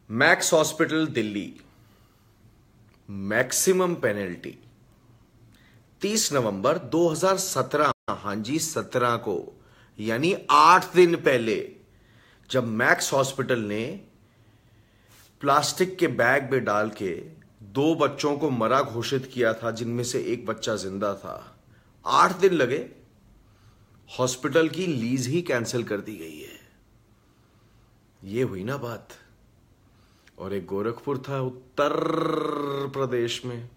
Max hospital Delhi, maximum penalty 30 नवंबर 2017, हां जी 17 को, यानी 8 दिन पहले, जब मैक्स हॉस्पिटल ने प्लास्टिक के बैग में डाल के 2 बच्चों को मरा घोषित किया था, जिनमें से एक बच्चा जिंदा था। 8 दिन लगे, हॉस्पिटल की लीज ही कैंसिल कर दी गई है। यह हुई ना बात। और एक गोरखपुर था उत्तर प्रदेश में,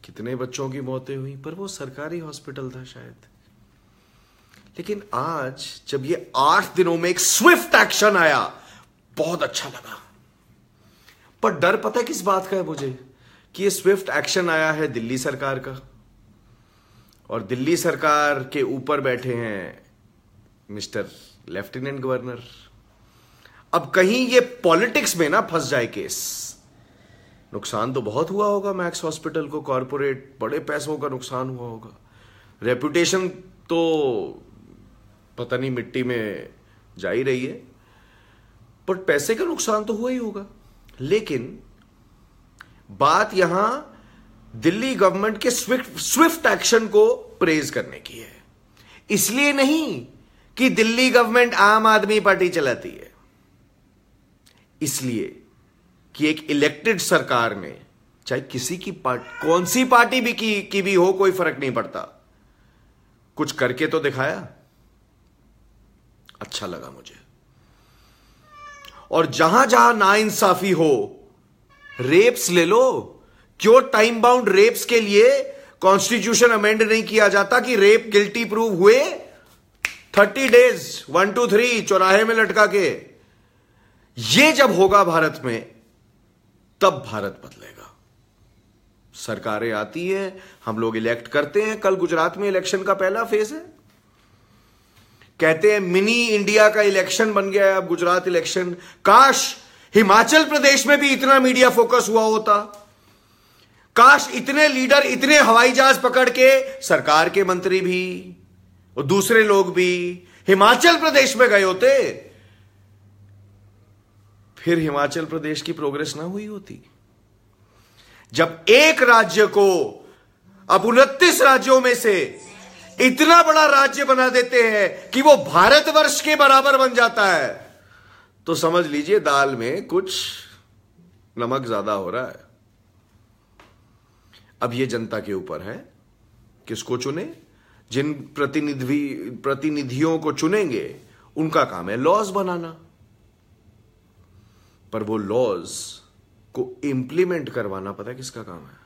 कितने बच्चों की मौतें हुई, पर वो सरकारी हॉस्पिटल था शायद। लेकिन आज जब ये 8 दिनों में एक स्विफ्ट एक्शन आया, बहुत अच्छा लगा। पर डर पता है किस बात का है मुझे, कि ये स्विफ्ट एक्शन आया है दिल्ली सरकार का, और दिल्ली सरकार के ऊपर बैठे हैं मिस्टर लेफ्टिनेंट गवर्नर। अब कहीं ये पॉलिटिक्स में ना फंस जाए केस। नुकसान तो बहुत हुआ होगा मैक्स हॉस्पिटल को, कॉरपोरेट बड़े पैसों का नुकसान हुआ होगा, रेपुटेशन तो पता नहीं मिट्टी में जा ही रही है, पर पैसे का नुकसान तो हुआ ही होगा। लेकिन बात यहां दिल्ली गवर्नमेंट के स्विफ्ट एक्शन को प्रेज करने की है। इसलिए नहीं कि दिल्ली गवर्नमेंट आम आदमी पार्टी चलाती है, इसलिए कि एक इलेक्टेड सरकार ने, चाहे किसी की पार्टी, कौन सी पार्टी भी की भी हो, कोई फर्क नहीं पड़ता, कुछ करके तो दिखाया। अच्छा लगा मुझे। और जहां जहां नाइंसाफी हो, रेप्स ले लो, क्यों टाइम बाउंड रेप्स के लिए कॉन्स्टिट्यूशन अमेंड नहीं किया जाता कि रेप गिल्टी प्रूव हुए 30 डेज 1 2 3 चौराहे में लटका के। ये जब होगा भारत में, तब भारत बदलेगा। सरकारें आती है, हम लोग इलेक्ट करते हैं। कल गुजरात में इलेक्शन का पहला फेज है, कहते हैं मिनी इंडिया का इलेक्शन बन गया है अब गुजरात इलेक्शन। काश हिमाचल प्रदेश में भी इतना मीडिया फोकस हुआ होता, काश इतने लीडर, इतने हवाई जहाज पकड़ के, सरकार के मंत्री भी और दूसरे लोग भी हिमाचल प्रदेश में गए होते, फिर हिमाचल प्रदेश की प्रोग्रेस ना हुई होती। जब एक राज्य को अब 29 राज्यों में से इतना बड़ा राज्य बना देते हैं कि वो भारतवर्ष के बराबर बन जाता है, तो समझ लीजिए दाल में कुछ नमक ज्यादा हो रहा है। अब ये जनता के ऊपर है, किसको चुने। जिन प्रतिनिधियों को चुनेंगे, उनका काम है लॉज बनाना, पर वो लॉज को इंप्लीमेंट करवाना पता है किसका काम है?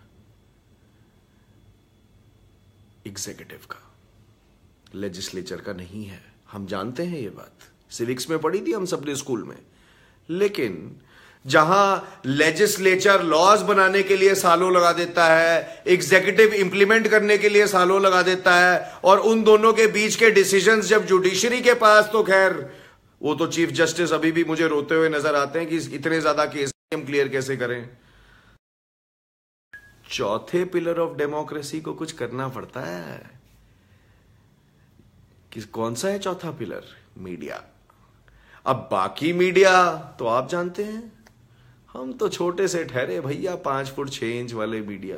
एग्जीक्यूटिव का, लेजिस्लेचर का नहीं है। हम जानते हैं ये बात, सिविक्स में पढ़ी थी हम सबने स्कूल में। लेकिन जहां लेजिस्लेचर लॉज बनाने के लिए सालों लगा देता है, एग्जीक्यूटिव इंप्लीमेंट करने के लिए सालों लगा देता है, और उन दोनों के बीच के डिसीजंस जब जुडिशरी के पास, तो खैर वो तो चीफ जस्टिस अभी भी मुझे रोते हुए नजर आते हैं कि इतने ज्यादा केस हम क्लियर कैसे करें। चौथे पिलर ऑफ डेमोक्रेसी को कुछ करना पड़ता है। कौन सा है चौथा पिलर? मीडिया। अब बाकी मीडिया तो आप जानते हैं, हम तो छोटे से ठहरे भैया, 5 फुट 6 इंच वाले मीडिया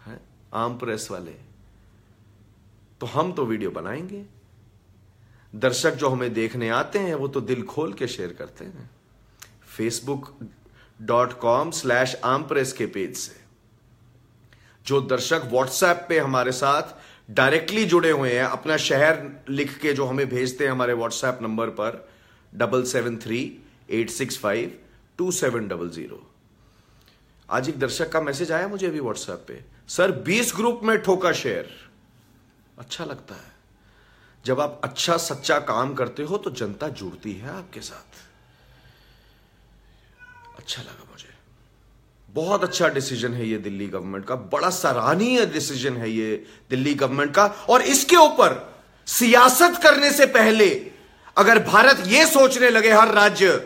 है, आम प्रेस वाले। तो हम तो वीडियो बनाएंगे, दर्शक जो हमें देखने आते हैं वो तो दिल खोल के शेयर करते हैं। facebook.com/आमप्रेस के पेज से जो दर्शक व्हाट्सएप पे हमारे साथ डायरेक्टली जुड़े हुए हैं, अपना शहर लिख के जो हमें भेजते हैं हमारे व्हाट्सएप नंबर पर 7738652700। आज एक दर्शक का मैसेज आया मुझे अभी व्हाट्सएप पे, सर 20 ग्रुप में ठोका शेयर। अच्छा लगता है जब आप अच्छा सच्चा काम करते हो तो जनता जुड़ती है आपके साथ। अच्छा लगा मुझे। बहुत अच्छा डिसीजन है ये दिल्ली गवर्नमेंट का, बड़ा सराहनीय डिसीजन है ये दिल्ली गवर्नमेंट का। और इसके ऊपर सियासत करने से पहले अगर भारत यह सोचने लगे हर राज्य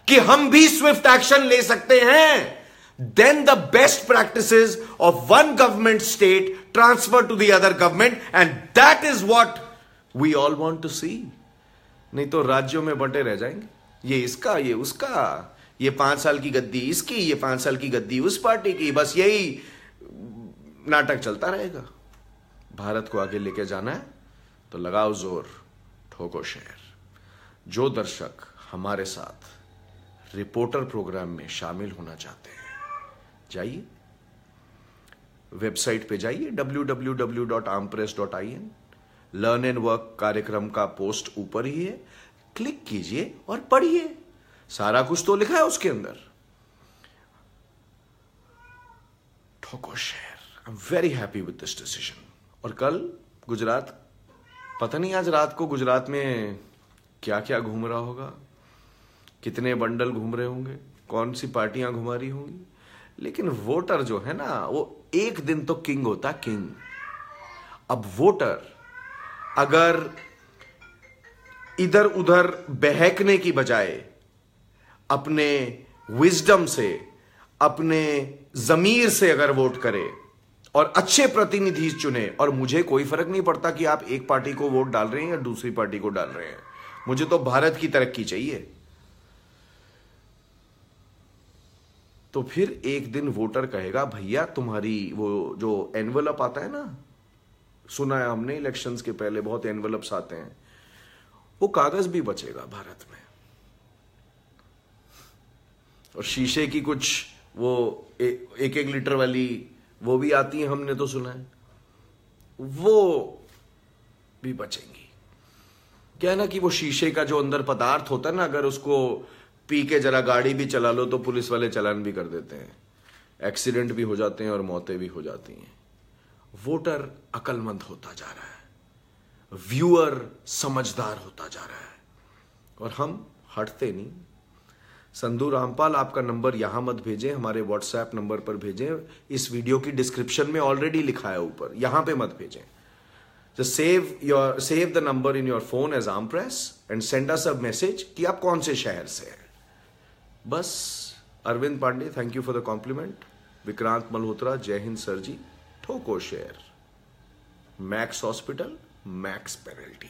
कि हम भी स्विफ्ट एक्शन ले सकते हैं, then the best practices of one government state transfer to the other government, and that is what we all want to see. नहीं तो राज्यों में बंटे रह जाएंगे। ये इसका, ये उसका, ये 5 साल की गद्दी इसकी, ये 5 साल की गद्दी उस पार्टी की, बस यही नाटक चलता रहेगा। भारत को आगे लेके जाना है तो लगाओ जोर, ठोको शेर। जो दर्शक हमारे साथ रिपोर्टर प्रोग्राम में शामिल होना चाहते हैं, जाइए वेबसाइट पे जाइए www.armpress.in। लर्न एंड वर्क कार्यक्रम का पोस्ट ऊपर ही है, क्लिक कीजिए और पढ़िए, सारा कुछ तो लिखा है उसके अंदर। ठोको शेर। I am very happy with this decision. और कल गुजरात, पता नहीं आज रात को गुजरात में क्या क्या घूम रहा होगा, कितने बंडल घूम रहे होंगे, कौन सी पार्टियां घुमा रही होंगी, लेकिन वोटर जो है ना, वो एक दिन तो किंग होता, किंग। अब वोटर अगर इधर उधर बहकने की बजाय अपने विजडम से, अपने जमीर से अगर वोट करे और अच्छे प्रतिनिधि चुने, और मुझे कोई फर्क नहीं पड़ता कि आप एक पार्टी को वोट डाल रहे हैं या दूसरी पार्टी को डाल रहे हैं, मुझे तो भारत की तरक्की चाहिए। तो फिर एक दिन वोटर कहेगा, भैया तुम्हारी वो जो एनवलप आता है ना, सुना है हमने इलेक्शंस के पहले बहुत एनवलप्स आते हैं, वो कागज भी बचेगा भारत में। और शीशे की कुछ वो एक लीटर वाली वो भी आती है, हमने तो सुना है, वो भी बचेंगी। क्या है ना कि वो शीशे का जो अंदर पदार्थ होता है ना, अगर उसको पी के जरा गाड़ी भी चला लो तो पुलिस वाले चालान भी कर देते हैं, एक्सीडेंट भी हो जाते हैं और मौतें भी हो जाती हैं। वोटर अक्लमंद होता जा रहा है, व्यूअर समझदार होता जा रहा है, और हम हटते नहीं। संधू रामपाल, आपका नंबर यहां मत भेजें, हमारे व्हाट्सएप नंबर पर भेजें, इस वीडियो की डिस्क्रिप्शन में ऑलरेडी लिखा है ऊपर, यहां पे मत भेजें। Just save the number in your phone as Armpress and send us a message कि आप कौन से शहर से हैं। बस। Arvind Pandey, thank you for the compliment. Vikrant Malhotra, जय हिंद सर जी। ठोको share. Max hospital, Max penalty.